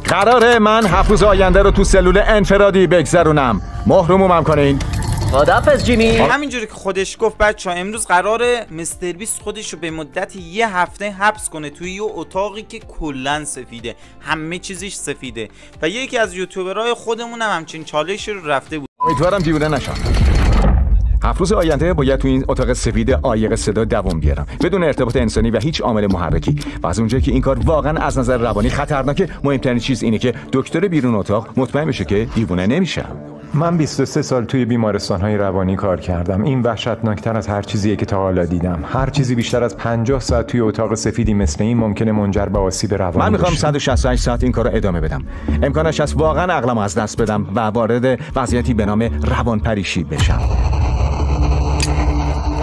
قراره من 7 روز آینده رو تو سلول انفرادی بگذرونم. محرومم کنین. خداحافظ جیمی. همینجوری که خودش گفت بچه‌ها امروز قراره مستر بیست خودش رو به مدت یه هفته حبس کنه توی یه اتاقی که کلاً سفیده، همه چیزش سفیده و یکی از یوتیوبرهای خودمون هم همچین چالشی رو رفته بود. امیدوارم دیوونه نشم. 7 روز آینده باید تو این اتاق سفید عایق صدا دوام بیارم بدون ارتباط انسانی و هیچ عامل محرکی. و از اونجایی که این کار واقعا از نظر روانی خطرناکه، مهمترین چیز اینه که دکتر بیرون اتاق مطمئن بشه که دیوونه نمیشم. من 23 سال توی بیمارستان‌های روانی کار کردم. این وحشتناکتر از هر چیزیه که تا حالا دیدم. هر چیزی بیشتر از 50 ساعت توی اتاق سفیدی مثل این ممکنه منجر به آسیب روانی من میخوام بشه. 168 ساعت این کارو ادامه بدم. امکانش هست واقعا عقلمو از دست بدم و وارد وضعیتی به نام روانپریشی بشم.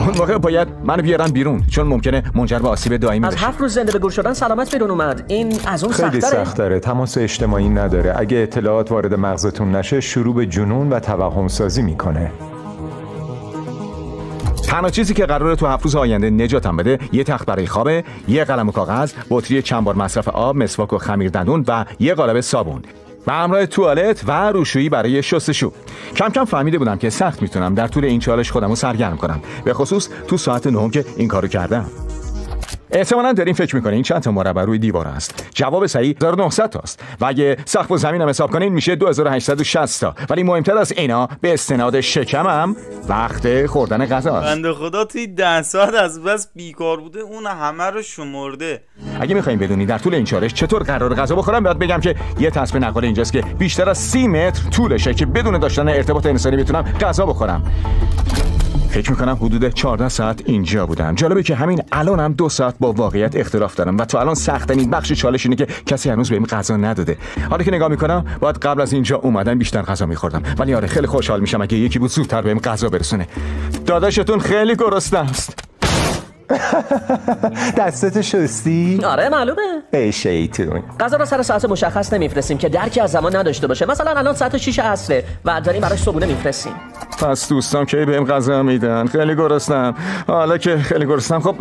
اون موقع باید منو بیارن بیرون چون ممکنه منجر به آسیب دائمی بشه. از 7 روز زنده به گور شدن سلامت بیرون اومد. این از اون خیلی سخت‌تره. سخت‌تره. تماس اجتماعی نداره. اگه اطلاعات وارد مغزتون نشه شروع به جنون و توهم سازی میکنه. تنها چیزی که قراره تو 7 روز آینده نجاتم بده یه تخت برای خوابه، یه قلم و کاغذ، بطری چند بار مصرف آب، مسواک و خمیر دندون و یه قالب صابون و همراه توالت و روشویی برای شستشو. کم کم فهمیده بودم که سخت میتونم در طول این چالش خودمو سرگرم کنم، به خصوص تو ساعت 9 که این کارو کردم. احتمالاً دارین فکر میکنین چند تا مربع روی دیوار است. جواب صحیح 1900 تاست و اگه سقف و زمینم حساب کنین میشه 2860 تا. ولی مهمتر از اینا به استناد شکمم وقت خوردن غذاست. بنده خدا توی 10 ساعت از بس بیکار بوده اون همه رو شمرده. اگه میخواین بدونی در طول این چالش چطور قرار غذا بخورم، باید بگم که یه تصفیه نقاله اینجاست که بیشتر از 30 متر طولشه که بدون داشتن ارتباط انسانی بتونم غذا بخورم. فکر میکنم حدود 14 ساعت اینجا بودم. جالبه که همین الانم 2 ساعت با واقعیت اختلاف دارم و تا الان سخت‌ترین بخش چالش اینه که کسی هنوز بهم غذا نداده. حالا که نگاه میکنم باید قبل از اینجا اومدن بیشتر غذا میخوردم، ولی آره خیلی خوشحال میشم اگه یکی بود زودتر بهم غذا برسونه. داداشتون خیلی گرسنه است. دستت شستی؟ آره معلومه. ای شیطون. غذا رو سر ساعت مشخص نمیفرستیم که درکی از زمان نداشته باشه. مثلا الان ساعت 6 عصره و داریم براش صبحونه میفرستیم. پس دوستان که بهم غذا میدن. خیلی گرسنم. حالا که خیلی گرسنم، خب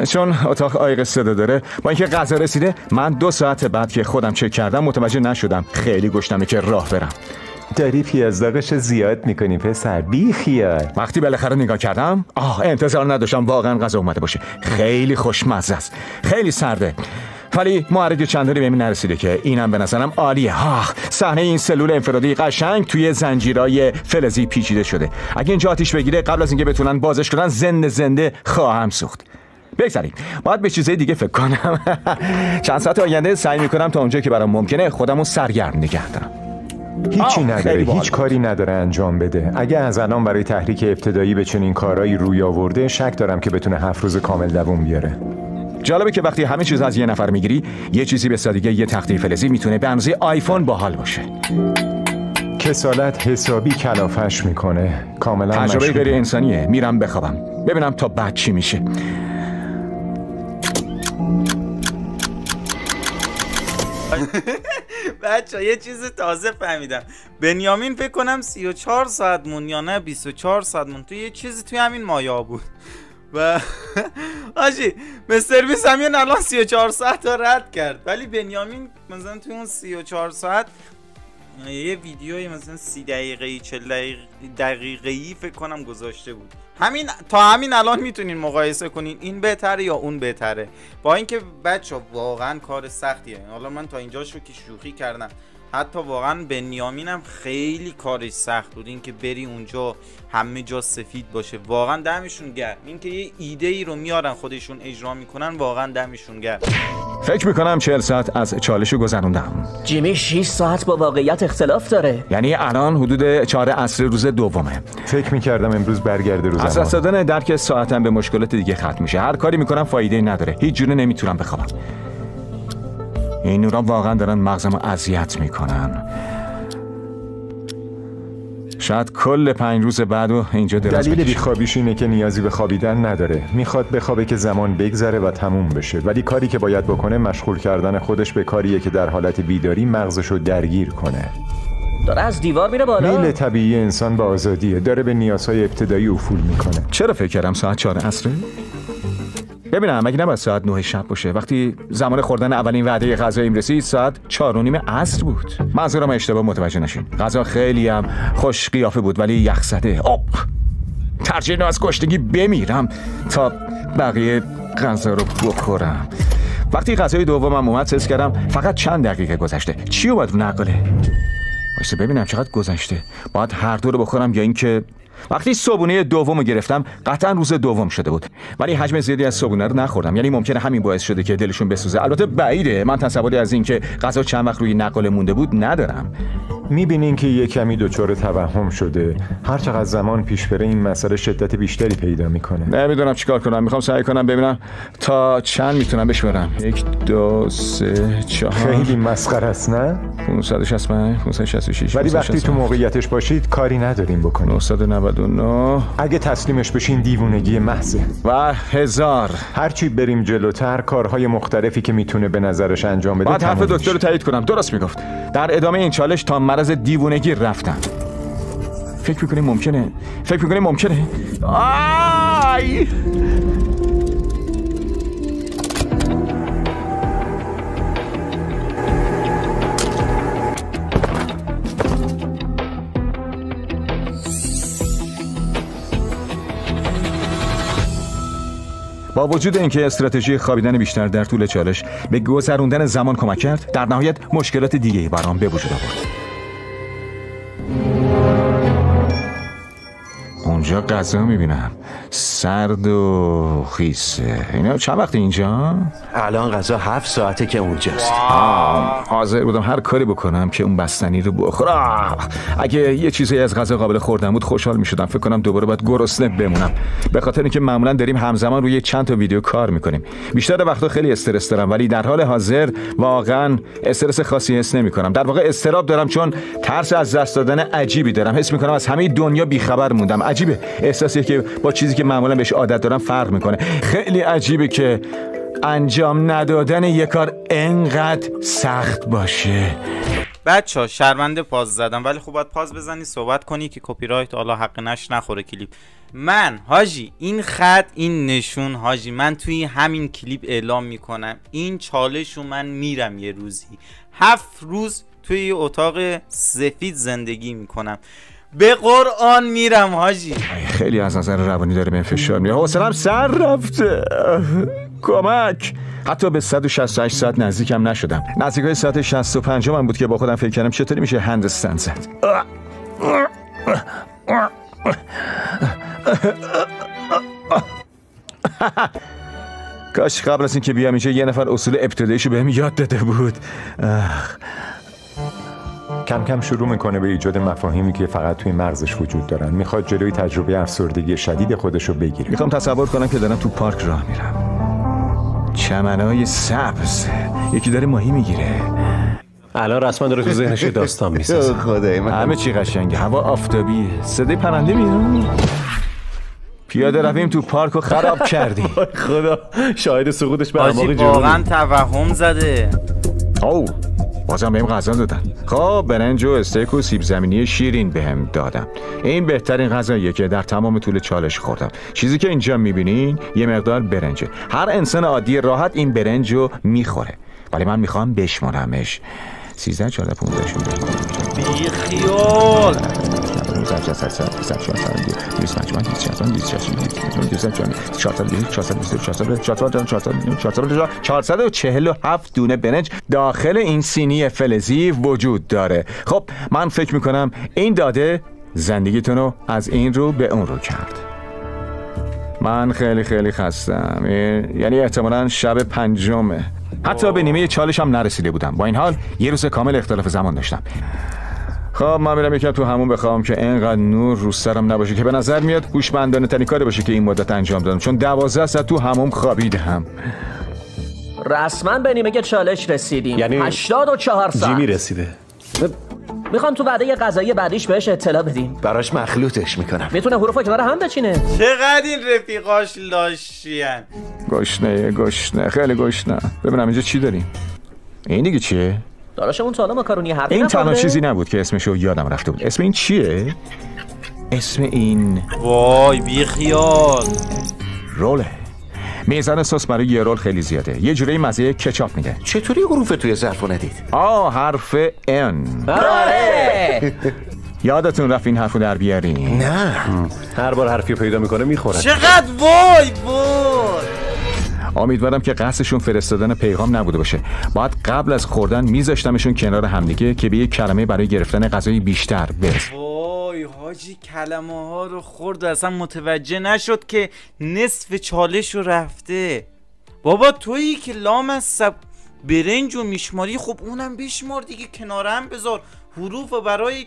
چون اتاق عایق صدا داره، با اینکه غذا رسیده، من 2 ساعت بعد که خودم چک کردم متوجه نشدم خیلی گشنمه که راه برم. داری پیازداغش زیاد میکنی پسر، بی خیال. وقتی بالاخره نگاه کردم، انتظار نداشتم واقعا غذا اومده باشه. خیلی خوشمزه است، خیلی سرده، ولی محرک چندانی بهم نرسیده که اینم به نظرم عالیه. صحنه این سلول انفرادی قشنگ توی زنجیرای فلزی پیچیده شده. اگه اینجا آتیش بگیره قبل از اینکه بتونن بازش کنن زنده خواهم سوخت. بگذاریم، باید به چیزای دیگه فکر کنم. چند ساعت آینده سعی میکنم تا اونجایی که برام ممکنه خودمو سرگرم نگه دارم. هیچی نداره، هیچ کاری نداره انجام بده. اگه از الان برای تحریک ابتدایی به چنین کارهایی روی آورده، شک دارم که بتونه 7 روز کامل دوام بیاره. جالبه که وقتی همه چیز از یه نفر میگیری، یه چیزی به سادگی یه تخته فلزی میتونه به اندازه آیفون باحال باشه. کسالت حسابی کلافش میکنه. کاملا تجربه غیر انسانیه. میرم بخوابم ببینم تا بعد چی میشه. بچه یه چیز تازه فهمیدم. بنیامین فکر کنم 34 ساعت مون یا نه 24 ساعت مون توی یه چیزی توی همین مایا بود و آجی مستر بیست همین الان 34 ساعت رو رد کرد، ولی بنیامین مثلا توی اون 34 ساعت یه ویدیوی مثلا 30 دقیقه‌ای 40 دقیقه‌ای فکر کنم گذاشته بود. همین الان میتونین مقایسه کنین این بهتره یا اون بهتره. با اینکه بچه واقعا کار سختیه. حالا من تا اینجا شو که شوخی کردم، حتی واقعا بنیامینم خیلی کارش سخت بود. این که بری اونجا همه جا سفید باشه، واقعا دمشون گرم. این که یه ایده ای رو میارن خودشون اجرا میکنن، واقعا دمشون گرم. فکر میکنم 40 ساعت از چالشو گذروندم. جیمی 6 ساعت با واقعیت اختلاف داره. یعنی الان حدود 4 عصر روز دومه. فکر میکردم امروز برگرده روز از دست دادن درک ساعتم به مشکلات دیگه ختم میشه. هر کاری میکنم فایده نداره، هیچ جوره نمیتونم بخوابم. این نورا واقعا دارن مغزمو اذیت میکنن. شاید کل 5 روز بعدو اینجا دراز دلیل بیخوابیش اینه که نیازی به خوابیدن نداره. میخواد بخوابه که زمان بگذره و تموم بشه، ولی کاری که باید بکنه مشغول کردن خودش به کاریه که در حالت بیداری مغزشو درگیر کنه. داره از دیوار میره بالا. میل طبیعی انسان به آزادیه. داره به نیازهای ابتدایی افول میکنه. چرا فکر کردم ساعت 4 عصره؟ ببینم مگه نباید ساعت 9 شب باشه؟ وقتی زمان خوردن اولین وعده غذاییم رسید ساعت 4:30 عصر بود. منظورم اشتباه متوجه نشین. غذا خیلی هم خوش قیافه بود ولی یخزده. ترجیح از گشنگی بمیرم تا بقیه غذا رو بخورم. وقتی غذای دومم اومد حس کردم فقط چند دقیقه گذشته. چی اومد رو نقله؟ وایسا ببینم چقدر گذشته. باید هر دو رو بخورم یا اینکه وقتی صبحونه دومو گرفتم قطعا روز دوم شده بود، ولی حجم زیادی از صبحونه رو نخوردم. یعنی ممکنه همین باعث شده که دلشون بسوزه. البته بعیده. من تصوری از این که غذا چند وقت روی نقاله مونده بود ندارم. میبینین که یه کمی دچار توهم شده. هر چقدر زمان پیش بره این مسئله شدت بیشتری پیدا میکنه. نمیدونم چیکار کنم. میخوام سعی کنم ببینم تا چند میتونم بشمارم. 1 2 3 4. خیلی مسخره است نه؟ 565 566. ولی وقتی تو موقعیتش باشید کاری نداریم بکنیم. 999. اگه تسلیمش بشین دیوونگی محضه. و 1000. هرچی بریم جلوتر کارهای مختلفی که میتونه به نظرش انجام بده. بعد حرف دکتر رو تایید کنم. درست میگفت. در ادامه این چالش تا مرز دیوونگی رفتم. فکر میکنی ممکنه؟ آی! با وجود اینکه استراتژی خوابیدن بیشتر در طول چالش به گذروندن زمان کمک کرد، در نهایت مشکلات دیگه‌ای برام به وجود آورد. اونجا غذا میبینم سرد و خیسه. اینا چند وقت اینجا؟ الان غذا 7 ساعته که اونجاست. حاضر بودم هر کاری بکنم که اون بستنی رو بخورم. اگه یه چیزی از غذا قابل خوردن بود خوشحال میشدم. فکر کنم دوباره باید گرسنه بمونم، به خاطر اینکه معمولا داریم همزمان روی چند تا ویدیو کار میکنیم. بیشتر وقتا خیلی استرس دارم، ولی در حال حاضر واقعا استرس خاصی حس نمیکنم. در واقع استراب دارم چون ترس از دست دادن عجیبی دارم. حس میکنم از همه دنیا بیخبر موندم. عجیبه، احساسیه که با چیزی که معمولا بهش عادت دارم فرق میکنه. خیلی عجیبه که انجام ندادن یه کار انقدر سخت باشه. بچه‌ها شرمنده پاز زدم، ولی خب باید پاز بزنی صحبت کنی که کپی رایت حالا حق نش نخوره کلیپ. من حاجی این خط این نشون حاجی من توی همین کلیپ اعلام میکنم این چالشو من میرم یه روزی 7 روز توی اتاق سفید زندگی میکنم. به قرآن میرم حاجی. خیلی از نظر روانی داره به فشار میاد. حوصله‌ام سر رفته. کمک. حتی به 168 ساعت نزدیکم نشدم. نزدیکای ساعت 65 من بود که با خودم فکر کردم چطوری میشه هندستان زد. کاش قبل از این که بیام اینجا یه نفر اصول ابتداییشو بهم یاد داده بود. کم کم شروع میکنه به ایجاد مفاهیمی که فقط توی مغزش وجود دارن. میخواد جلوی تجربه افسردگی شدید خودشو بگیره. میخوام تصور کنم که دارم تو پارک راه میرم. چمنای سبز. یکی داره ماهی میگیره. الان رسما داره تو ذهنش داستان میسازه. خدای من همه چی قشنگه. هوا آفتابیه. صدای پرنده میاد. پیاده رویم تو پارک و خراب کردی. خدا شاهد سقوطش به حاجی اعماق واقعا جنوبی. توهم زده. او بازم بهم غذا دادن. خب برنج و استیک و سیب زمینی شیرین بهم دادن. این بهترین غذاییه که در تمام طول چالش خوردم. چیزی که اینجا میبینین یه مقدار برنجه. هر انسان عادی راحت این برنج رو میخوره، ولی من میخوام بشمارمش. 13 14 15 16 بی خیال 447 دونه برنج داخل این سینی فلزی وجود داره. خب من فکر میکنم این داده زندگیتون رو از این رو به اون رو کرد. من خیلی خیلی خستم. یعنی احتمالاً شب 5. حتی به نیمه چالش هم نرسیده بودم. با این حال یه روز کامل اختلاف زمان داشتم. خب من میرم یکم تو همون بخوام که اینقدر نور رو سرم نباشه که به نظر میاد هوشمندانه ترین کاری باشه که این مدت انجام دادم، چون 12 ساعت تو همون خوابیدم. رسما به نیمه چالش رسیدیم. یعنی 84 ساعت. جیمی رسیده. میخوام تو وعده غذایی بعدیش بهش اطلاع بدیم. براش مخلوطش میکنم. میتونه حروفو کنار هم بچینه. چقدر این رفیقاش لاشیان. گشنه خیلی گشنه. ببینم اینجا چی داریم. این دیگه چیه؟ داداشمون تا حالا ماکارونی حرفی این نخورده؟ تنها چیزی نبود که اسمشو یادم رفته بود. اسم این چیه؟ اسم این وای بی خیال. روله. میزان سس برای یه رول خیلی زیاده. یه جوری مزه کچاپ میده. چطوری حروف توی ظرفو ندید؟ حرف ان. آره. یادتون رفت این حرفو در بیارین؟ نه. هر بار حرفیو پیدا میکنه میخوره. چقدر وای. امیدوارم که قصدشون فرستادن پیغام نبوده باشه. باید قبل از خوردن میذاشتمشون کنار همدیگه که به یک کلمه برای گرفتن غذای بیشتر برسن. وای حاجی کلمه ها رو خورد و اصلا متوجه نشد که نصف چالش رو رفته. بابا تویی که لامصب برنج و میشماری، خب اونم بشمار دیگه، کنارم بذار. حروف و برای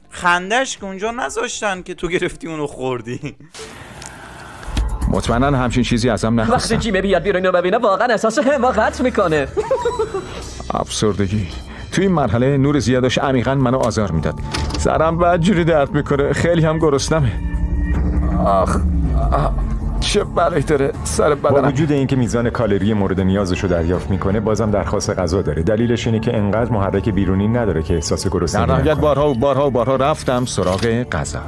خندش که اونجا نذاشتن که تو گرفتی اونو خوردی. مطمئنا همچین چیزی ازم نخواستم. وقتی جیمه بیاد بیرون رو ببینه واقعا احساس حماقت میکنه. افسردگی توی این مرحله نور زیادش عمیقاً منو آزار میداد. سرم بدجوری درد میکنه، خیلی هم گرسنمه. آخ چه بلایی داره سر بدنم. با وجود اینکه میزان کالری مورد نیازش رو دریافت میکنه، بازم درخواست غذا داره. دلیلش اینه که انقدر محرک بیرونی نداره که احساس گرسنگی در نهایت نکنه. بارها رفتم سراغ غذا.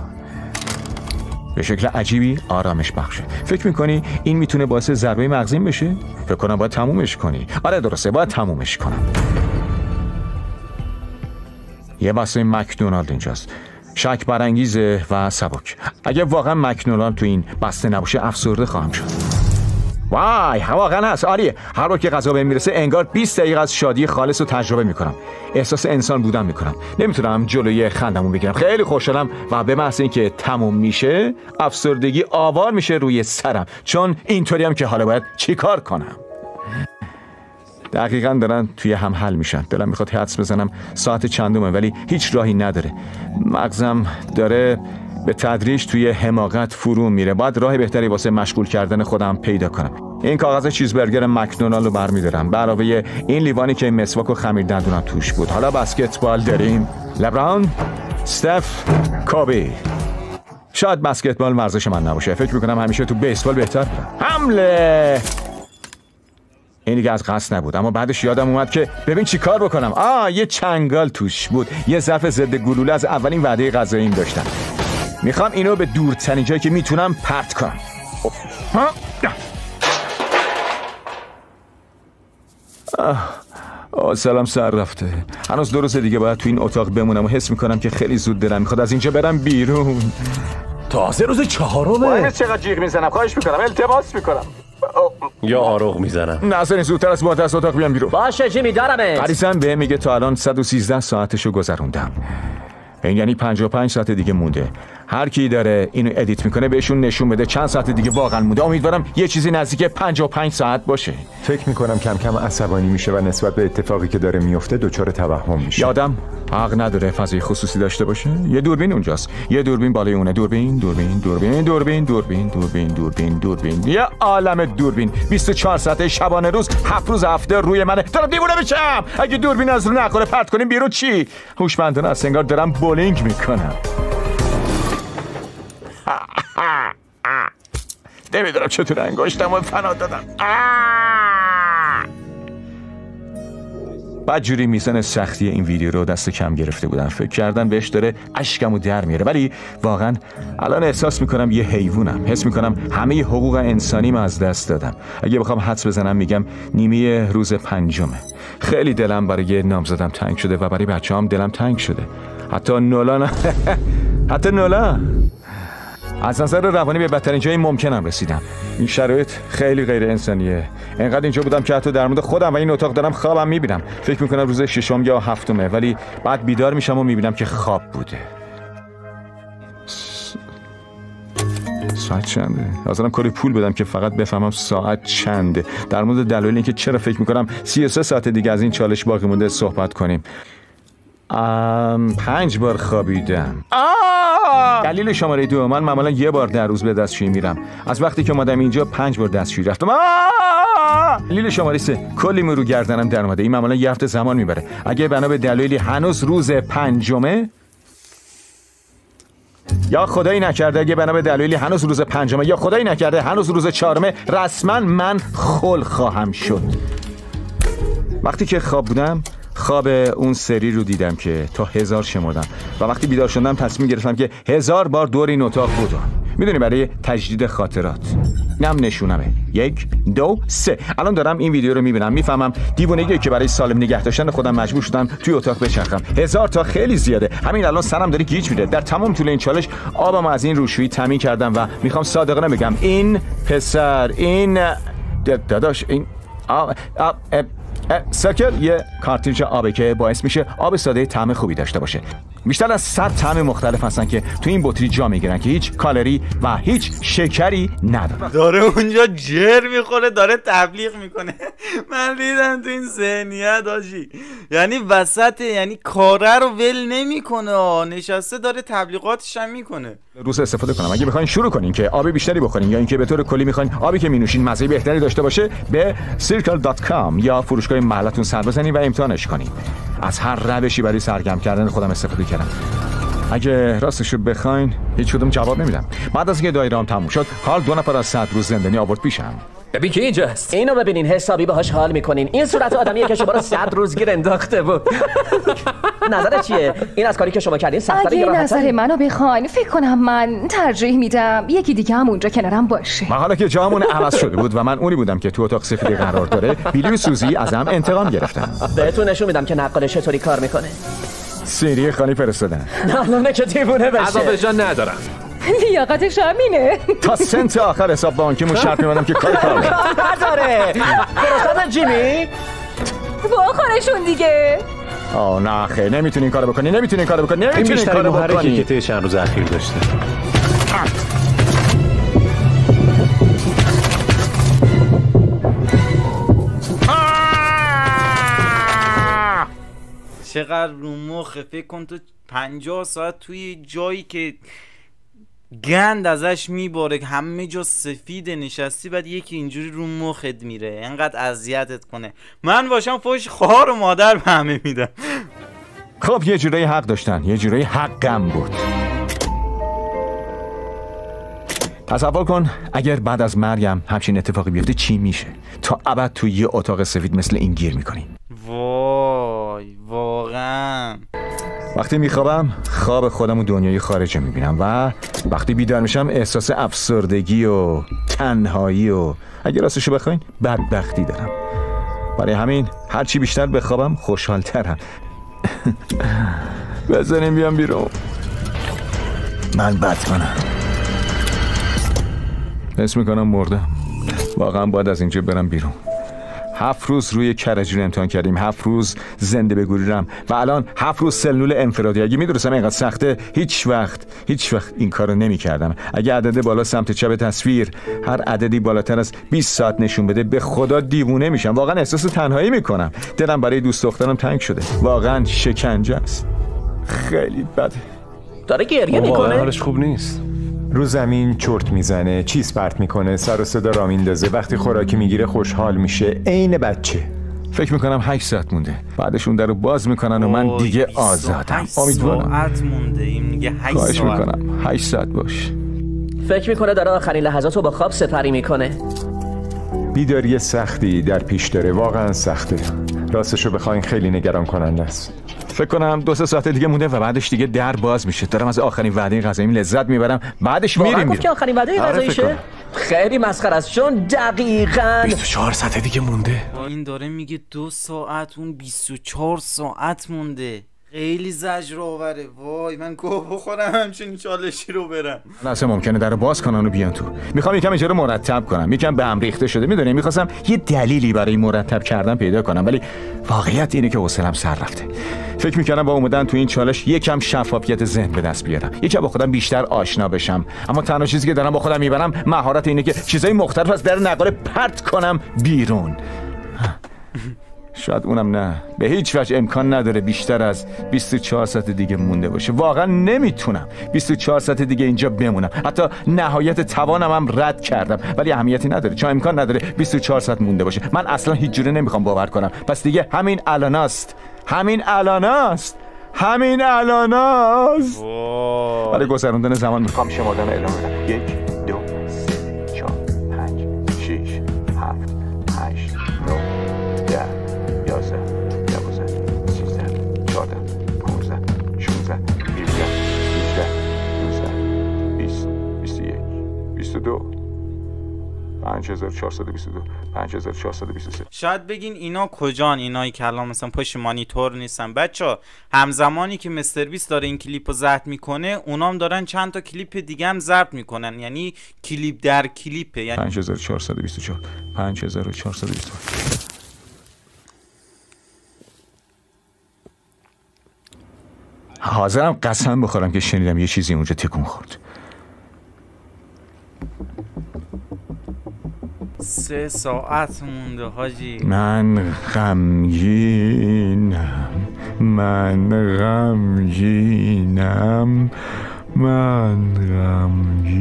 به شکل عجیبی آرامش بخشه. فکر میکنی این میتونه باعث ضربه مغزین بشه؟ فکر کنم باید تمومش کنی. آره درسته، باید تمومش کنم. یه بسته مکدونالد اینجاست. شک برانگیزه و سبک. اگه واقعا مکدونالد تو این بسته نباشه افسرده خواهم شد. وای واقعا هست، عالیه. هر بار که غذا بهم میرسه انگار 20 دقیقه از شادی خالص رو تجربه میکنم. احساس انسان بودن میکنم. نمیتونم جلوی خندمو بگیرم. خیلی خوشحالم و به محض اینکه تموم میشه افسردگی آوار میشه روی سرم، چون اینطوری هم که حالا باید چیکار کنم. دقیقاً دارن توی هم حل میشن. دلم میخواد حدس بزنم ساعت چندمه، ولی هیچ راهی نداره. مغزم داره به تدریج توی حماقت فرو میره. باید راه بهتری واسه مشغول کردن خودم پیدا کنم. این کاغذ چیزبرگر مکدونالد رو برمیدارم، به علاوه این لیوانی که مسواک و خمیر دندونم توش بود. حالا بسکتبال داریم. لبران، استف، کوبی. شاید بسکتبال ورزش من نباشه. فکر میکنم همیشه تو بیسبال بهتر بودم. حمله. این دیگه از قصد نبود، اما بعدش یادم اومد که ببین چی کار بکنم. یه چنگال توش بود. یه ظرف ضد گلوله از اولین وعده غذاییم داشتم. میخوام اینو به دورترین جایی که میتونم پرت کنم. سلام سر رفته. هنوز 2 روز دیگه باید تو این اتاق بمونم و حس میکنم که خیلی زود دلم میخواد از اینجا برم بیرون. تازه روز 4. امروز چقدر جیغ میزنم. خواهش میکنم، التماس میکنم. یا آروغ میزنم. ناظرین زودتر از مدت از اتاق بیام بیرون. باشه جیمی دارمت. پریسم به میگه تا الان 113 ساعتشو گذروندم. این یعنی 55 ساعت دیگه مونده. هر کی داره اینو ادیت میکنه بهشون نشون بده چند ساعت دیگه واقعا مونده. امیدوارم یه چیزی نزدیک 55 ساعت باشه. فکر میکنم کم کم عصبانی میشه و نسبت به اتفاقی که داره میفته دچار توهم میشه. یادم حق نداره فضای خصوصی داشته باشه. یه دوربین اونجاست. یه دوربین بالای اونه. دوربین. یه عالمه دوربین. 24 ساعته شبانه روز 7 روز هفته روی منه. دارم دیوونه میشم. اگه دوربین از رو نخوره پرت کنیم بیرون چی؟ هوشمندانه است، انگار دارم بولینگ میکنم. نمیدونم چطور انگشتم رو فنا دادم. بعد جوری میزان سختی این ویدیو رو دست کم گرفته بودم. فکر کردم بهش داره اشکمو در میاره، ولی واقعا الان احساس میکنم یه حیوانم. حس میکنم همه حقوق انسانیم از دست دادم. اگه بخوام حدس بزنم میگم نیمه روز 5. خیلی دلم برای نامزدم تنگ شده و برای بچه‌هام دلم تنگ شده. حتی نولا از نظر روانی به بدترین جای ممکنم رسیدم. این شرایط خیلی غیر انسانیه. انقدر اینجا بودم که حتی در مورد خودم و این اتاق دارم خوابم میبینم. فکر میکنم روز 6 یا 7، ولی بعد بیدار میشم و میبینم که خواب بوده. ساعت چنده؟ لازم کلی پول بدم که فقط بفهمم ساعت چنده. در مورد دلایل اینکه چرا فکر میکنم 33 ساعت دیگه از این چالش باقی مونده صحبت کنیم. 5 بار خوابیدم. دلیل شماره 2، من معمولا 1 بار در روز به دستشویی میرم. از وقتی که اومدم اینجا 5 بار دستشویی رفتم. دلیل شماره 3، کلی مرو گردنم در اومده. این معمولا 1 هفته زمان میبره. اگه بنا به دلایلی هنوز روز 5، یا خدایی نکرده اگه بنا به دلایلی هنوز روز 5، یا خدایی نکرده هنوز روز 4، رسما من خل خواهم شد. وقتی که خواب بودم خواب اون سری رو دیدم که تا 1000 شمردم و وقتی بیدار شدم تصمیم گرفتم که 1000 بار دور این اتاق بودم. میدونی برای تجدید خاطرات. اینم نشونمه. 1 2 3. الان دارم این ویدیو رو میبینم، میفهمم دیوونگیه که برای سالم نگه داشتن خودم مجبور شدم توی اتاق بچرخم. 1000 تا خیلی زیاده. همین الان سرم داره گیج میده. در تمام طول این چالش آبم از این روشویی تامین کردم و میخوام صادقانه بگم این پسر، این داداش، این سرکل یه کارتریج آبه که باعث میشه آب ساده طعم خوبی داشته باشه. بیشتر از 100 طعم مختلف هستن که تو این بطری جا میگیرن که هیچ کالری و هیچ شکری نداره. داره اونجا جر میخوره، داره تبلیغ میکنه. من دیدم تو این ذهنیت آجی، یعنی وسط، یعنی کاره رو ول نمیکنه، نشسته داره تبلیغاتش هم میکنه. روز استفاده کنم. اگه بخواین شروع کنین که آب بیشتری بخورین یا اینکه به طور کلی میخواین آبی که مینوشین مزه بهتری داشته باشه، به circle.com یا فروشگاه محلتون سر بزنین و امتحانش کنین. از هر روشی برای سرگرم کردن خودم استفاده کردم. اگه راستشو بخواین هیچ کدوم جواب نمیدم. بعد از اینکه دایره‌ام تموم شد، کارل 2 نفر از 100 روز زندانی آورد پیشم. ببین که اینجاست. اینو ببینین، حسابی باهاش حال میکنین. این صورت آدمیه که شما رو 100 روز گیر انداخته بود. نظرت چیه؟ این از کاری که شما کردین سخت‌تره یا راحت‌تره؟ اگه نظر منو بخواین، فکر کنم من ترجیح میدم یکی دیگه هم اونجا کنارم باشه. ما حالا که جامون عوض شده بود و من اونی بودم که تو اتاق سفید قرار داره، بیلی و سوزی ازم انتقام گرفتن. بهتون نشون میدم که نقال چطوری کار میکنه. سری خالی فرستادن. الان که دیوونه بشه. عذاب وجدان ندارم. لیاقتش همینه. تا سنت آخر حساب بانکیمون شرط می‌بندم که کار نداره. درستاد جیمی؟ بخورشون دیگه. نه خیر، نمیتونین کارو بکنی، نمیتونین کارو بکنی، این نمیتونین بیشترین کارو محرکی بکنی. که طی چند روز اخیر داشته. چقدر رو مخه. فکر کن تو 50 ساعت توی جایی که گند ازش میباره، همه جا سفید نشستی، بعد یکی اینجوری رو مخت میره، انقدر اذیتت کنه. من باشم فوش خواهر و مادر به همه میدم. خب یه جورایی حق داشتن، یه جورایی حقم بود. تصور کن اگر بعد از مرگم همچین اتفاقی بیفته چی میشه؟ تا ابد تو یه اتاق سفید مثل این گیر میکنی. وای واقعا. وقتی میخوابم خواب خودم و دنیای خارجه میبینم و وقتی بیدار میشم احساس افسردگی و تنهایی و اگه راستشو بخواین بدبختی دارم. برای همین هرچی بیشتر بخوابم خوشحالترم. بزنیم بیام بیرون. من بتمنم. حس میکنم مردم. واقعا باید از اینجا برم بیرون. 7 روز روی کرجی رو امتحان کردیم، 7 روز زنده بگوریرم و الان 7 روز سلول انفرادی. اگه میدونستم اینقدر سخته هیچ وقت این کارو نمی کردم. اگه عدد بالا سمت چپ تصویر هر عددی بالاتر از 20 ساعت نشون بده، به خدا دیوونه میشم. واقعا احساس تنهایی میکنم. دلم برای دوست دخترم تنگ شده. واقعا شکنجه است. خیلی بده. داره گریه واقعا میکنه. حالش خوب نیست. رو زمین چرت میزنه، چیز پرت میکنه، سر و صدا را میندازه. وقتی خوراکی میگیره خوشحال میشه، عین بچه. فکر میکنم 8 ساعت مونده. بعدش اون درو باز میکنن و من دیگه آزادم. امیدوارم. 8 ساعت مونده. این میگه 8 خواهش ساعت. میکنم 8 ساعت باش. فکر میکنه داره آخرین لحظات رو با خواب سپری میکنه. بیداری سختی در پیش داره، واقعا سخته. راستشو بخواین خیلی نگران کننده است. فکر کنم 2-3 ساعت دیگه مونده و بعدش دیگه در باز میشه. دارم از آخرین وعده غذاییم لذت میبرم. بعدش واقعا میریم گفت که آخرین وعده آره، غذاییشه؟ فکر خیلی مسخره است، چون دقیقاً 24 ساعت دیگه مونده. این داره میگه 2 ساعت، اون 24 ساعت مونده. خیلی زجر آوره. وای من گوه بخورم همچین چالشی رو برم. اصلا ممکنه درو باز کنن و بیان تو. میخوام یکم اینجا رو مرتب کنم. یکم به هم ریخته شده. میدونی میخواستم یه دلیلی برای مرتب کردن پیدا کنم، ولی واقعیت اینه که حوصله‌ام سر رفته. فکر میکردم با اومدن تو این چالش یکم شفافیت ذهن به دست بیارم، یکم با خودم بیشتر آشنا بشم. اما تنها چیزی که دارم با خودم میبرم مهارت اینه که چیزای مختلف از در نقاره پرت کنم بیرون. شاید اونم نه. به هیچ وجه امکان نداره بیشتر از 24 ساعت دیگه مونده باشه. واقعا نمیتونم 24 ساعت دیگه اینجا بمونم. حتی نهایت توانم هم رد کردم، ولی اهمیتی نداره چون امکان نداره 24 ساعت مونده باشه. من اصلا هیچ جوره نمیخوام باور کنم. پس دیگه همین الاناست. برای گذراندن زمان میخوام شمردن ادامه بدم. 1 2 3 4 5 6 7 8 9 10 11 12 13 14 15 16 17 18 19 20 21 22 5422 5423. شاید بگین اینا کجان، اینایی که الان مثلا پشت مانیتور نیستن. بچه‌ها همزمانی که مستر بیست داره این کلیپو ضبط میکنه، اونام دارن چند تا کلیپ دیگه هم ضبط میکنن، یعنی کلیپ در کلیپه. یعنی 5424 5424. حاضرم قسم بخورم که شنیدم یه چیزی اونجا تکون خورد. 3 ساعت مونده حاجی. من غمگینم، من غمگینم، من غمگینم،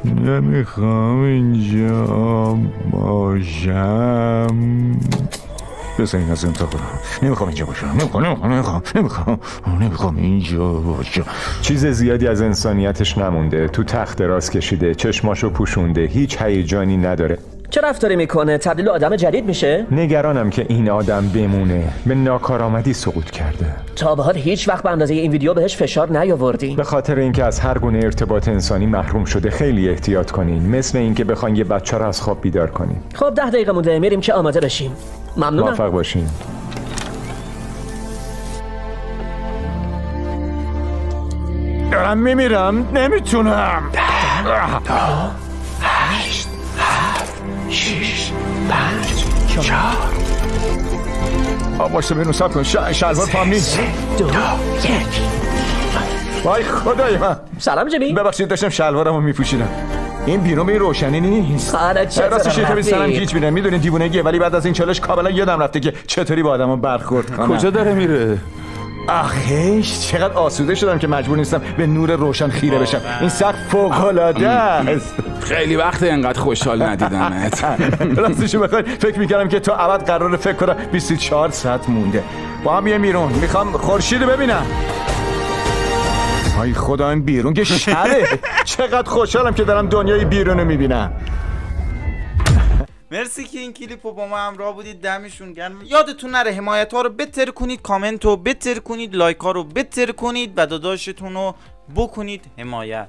نمیخوام اینجا باشم. بذارین از انتقال. نمیخوام اینجا باشم. نمیخوام اینجا باشم. چیز زیادی از انسانیتش نمونده. تو تخت دراز کشیده، چشماشو پوشونده، هیچ هیجانی نداره. چه رفتاری میکنه؟ تبدیل آدم جدید میشه؟ نگرانم که این آدم بمونه. به ناکارآمدی سقوط کرده. تا به حال هیچ وقت به اندازه این ویدیو بهش فشار نیاوردی؟ به خاطر اینکه از هر گونه ارتباط انسانی محروم شده خیلی احتیاط کنین. مثل اینکه بخواین یه بچه رو از خواب بیدار کنین. خب 10 دقیقه مونده، میریم که آماده بشیم. ممنونم. موفق باشین. دارم میمیرم، نمیتونم. 8 7 6 5 4. باشته بینو سب کن. شلوار پام نیست. 3 2 1. وای خدای من. سلام جیمی. ببخشید داشتم شلوارمو میپوشیدم. این بیرون به این روشنی نیست. راستش یه کمی سرم گیج میره. میدونین دیوونگیه، ولی بعد از این چالش کاملا یادم رفته که چطوری با آدمو برخورد کنم. کجا داره میره؟ آخیش چقدر آسوده شدم که مجبور نیستم به نور روشن خیره بشم. این سقف فوق‌العاده است. خیلی وقت اینقدر خوشحال ندیدمت. راستشو بخوای فکر میکردم که تا ابد قراره فکر کنم 24 ساعت مونده. با هم بیایم بیرون. میخوام خورشید ببینم. ای خدا این بیرون که شبه. چقدر خوشحالم که دارم دنیای بیرونو میبینم. مرسی که این کلیپو با ما همراه بودید. دمشون گرم. یادتون نره حمایت ها رو بتر کنید، کامنت رو بتر کنید، لایک ها رو بتر کنید و داداشتون رو بکنید حمایت.